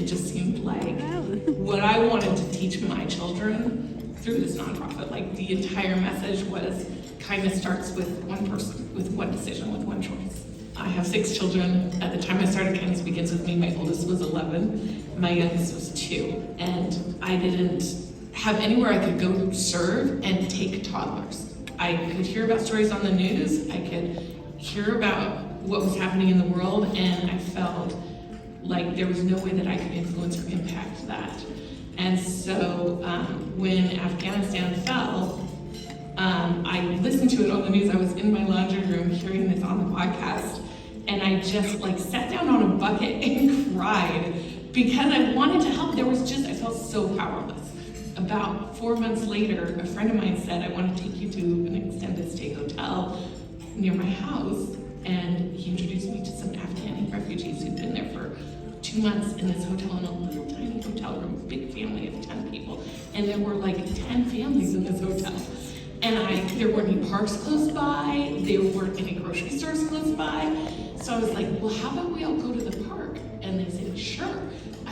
it just seemed like what I wanted to teach my children through this nonprofit. Like the entire message was kindness starts with one person, with one decision, with one choice. I have 6 children. At the time I started Kindness Begins With Me, my oldest was 11, my youngest was 2. And I didn't have anywhere I could go serve and take toddlers. I could hear about stories on the news, I could hear about what was happening in the world, and I felt like there was no way that I could influence or impact that. And so when Afghanistan fell, I listened to it on the news. I was in my laundry room hearing this on the podcast, and I just like sat down on a bucket and cried because I wanted to help. I felt so powerless. About 4 months later, a friend of mine said, I want to take you to an extended stay hotel near my house, and he introduced me to some Afghani refugees who'd been there for 2 months in this hotel, in a little tiny hotel room, big family of 10 people, and there were like 10 families in this hotel. And there weren't any parks close by, there weren't any grocery stores close by, so I was like, well, how about we all go to the park? And they said, sure.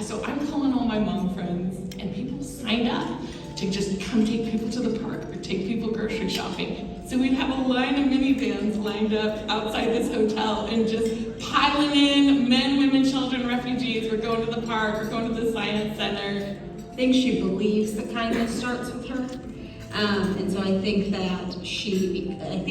So I'm calling all my mom friends, and people signed up to just come take people to the park or take people grocery shopping. So we'd have a line of minivans lined up outside this hotel and just piling in, men, women, children, refugees. We're going to the park, we're going to the science center. I think she believes that kindness starts with her. And so I think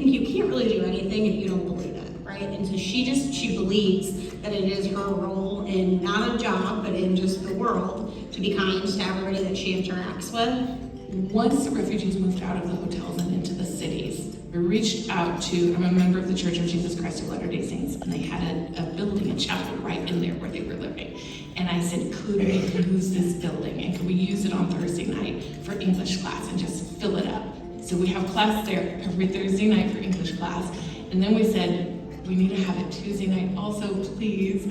you can't really do anything if you don't believe it, right? And so she believes that it is her role in not a job, but in just the world, to be kind to everybody that she interacts with. Once the refugees moved out of the hotels and into the cities, we reached out to, I'm a member of the Church of Jesus Christ of Latter-day Saints, and they had a building, a chapel right in there where they were living. And I said, could we use this building, and could we use it on Thursday night for English class and just fill it up? So we have class there every Thursday night for English class. And then we said, we need to have it Tuesday night also, please,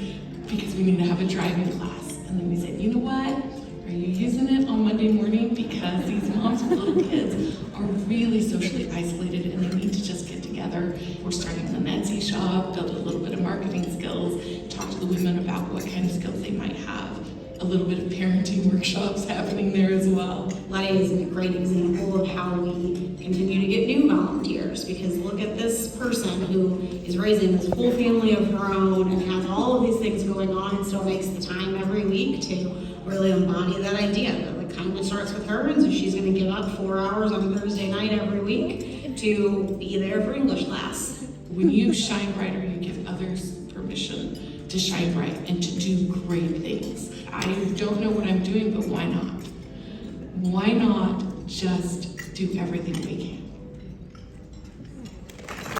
because we need to have a driving class. And then we said, you know what? Are you using it on Monday morning? Because these moms with little kids are really socially isolated and they need to just get together. We're starting an Etsy shop, build a little bit of marketing skills, talk to the women about what kind of skills they might have. A little bit of parenting workshops happening there as well. Letty is a great example of how we continue to get new volunteers, because look at this person who is raising this whole family of her own and has all of these things going on and still makes the time every week to really embody that idea that the kindness starts with her, and so she's going to give up 4 hours on Thursday night every week to be there for English class. When you shine brighter, you give others permission to shine bright and to do great things. I don't know what I'm doing, but why not? Why not just do everything we can?